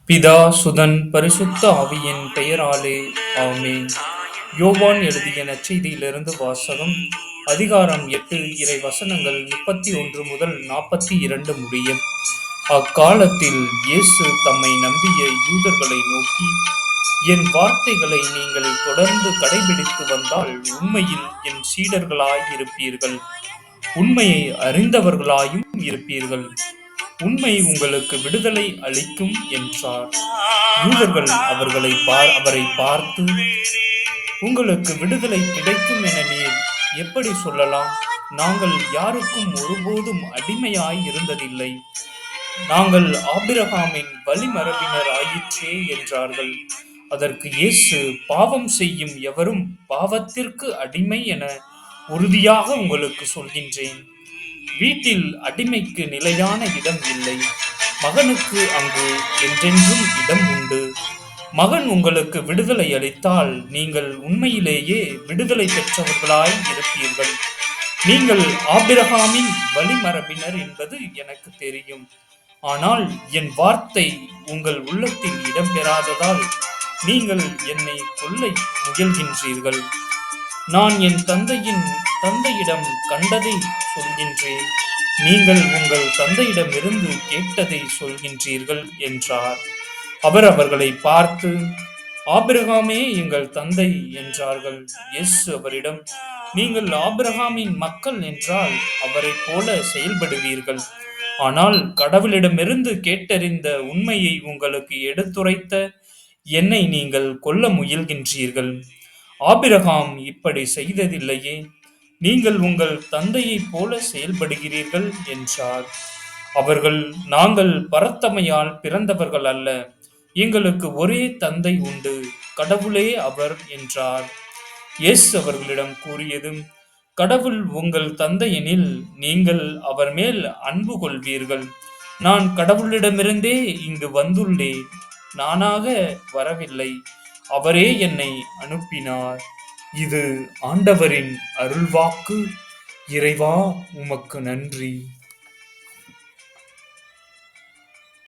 பிதா சுதன் பரிசுத்த ஆவியின் பெயராலே ஆமென். யோவான் எழுதிய நற்செய்தியிலிருந்து வாசகம். அதிகாரம் 8 இறை வசனங்கள் 31 முதல் 42 முடிய. அக்காலத்தில் இயேசு தம்மை நம்பிய யூதர்களை நோக்கி, என் வார்த்தைகளை நீங்கள் தொடர்ந்து கடைபிடித்து வந்தால் உண்மையில் என் சீடர்களாய் இருப்பீர்கள், உண்மையை அறிந்தவர்களாயும் இருப்பீர்கள். உண்மை உங்களுக்கு விடுதலை அளிக்கும் என்றார். யூதர்கள் அவரை பார்த்து, உங்களுக்கு விடுதலை கிடைக்கும் என நீர் எப்படி சொல்லலாம்? நாங்கள் யாருக்கும் ஒருபோதும் அடிமையாய் இருந்ததில்லை. நாங்கள் ஆபிரகாமின் வழிமரபினர் ஆயிற்றே என்றார்கள். அதற்கு இயேசு, பாவம் செய்யும் எவரும் பாவத்திற்கு அடிமை என உறுதியாக உங்களுக்கு சொல்கின்றேன். வீட்டில் அடிமைக்கு நிலையான இடம் இல்லை, மகனுக்கு அங்கு என்றென்றும் இடம் உண்டு. மகன் உங்களுக்கு விடுதலை அளித்தால் நீங்கள் உண்மையிலேயே விடுதலை பெற்றவர்களாய் இருப்பீர்கள். நீங்கள் ஆபிரகாமின் வழிமரபினர் என்பது எனக்கு தெரியும். ஆனால் என் வார்த்தை உங்கள் உள்ளத்தில் இடம்பெறாததால் நீங்கள் என்னை கொல்ல முயல்கின்றீர்கள். நான் என் தந்தையிடம் கண்டதை சொல்கின்றேன், நீங்கள் உங்கள் தந்தையிடமிருந்து கேட்டதை சொல்கின்றீர்கள் என்றார். அவர் அவர்களை பார்த்து, ஆபிரகாமே எங்கள் தந்தை என்றார்கள். இயேசு அவரிடம், நீங்கள் ஆபிரகாமின் மக்கள் என்றால் அவரைப் போல செயல்படுவீர்கள். ஆனால் கடவுளிடமிருந்து கேட்டறிந்த உண்மையை உங்களுக்கு எடுத்துரைத்த என்னை நீங்கள் கொல்ல முயல்கின்றீர்கள். ஆபிரகாம் இப்படி செய்ததில்லையே, நீங்கள் உங்கள் தந்தையைப் போல செயல்படுகிறீர்கள் என்றார். அவர்கள், நாங்கள் பரத்தமையால் பிறந்தவர்கள் அல்ல, எங்களுக்கு ஒரே தந்தை உண்டு, கடவுளே அவர் என்றார். இயேசு அவர்களிடம் கூறியது, கடவுள் உங்கள் தந்தையெனில் நீங்கள் அவர் மேல் அன்பு கொள்வீர்கள். நான் கடவுளிடமிருந்தே இங்கு வந்துள்ளேன், நானாக வரவில்லை, அவரே என்னை அனுப்பினார். இது ஆண்டவரின் அருள்வாக்கு. இறைவா, உமக்கு நன்றி.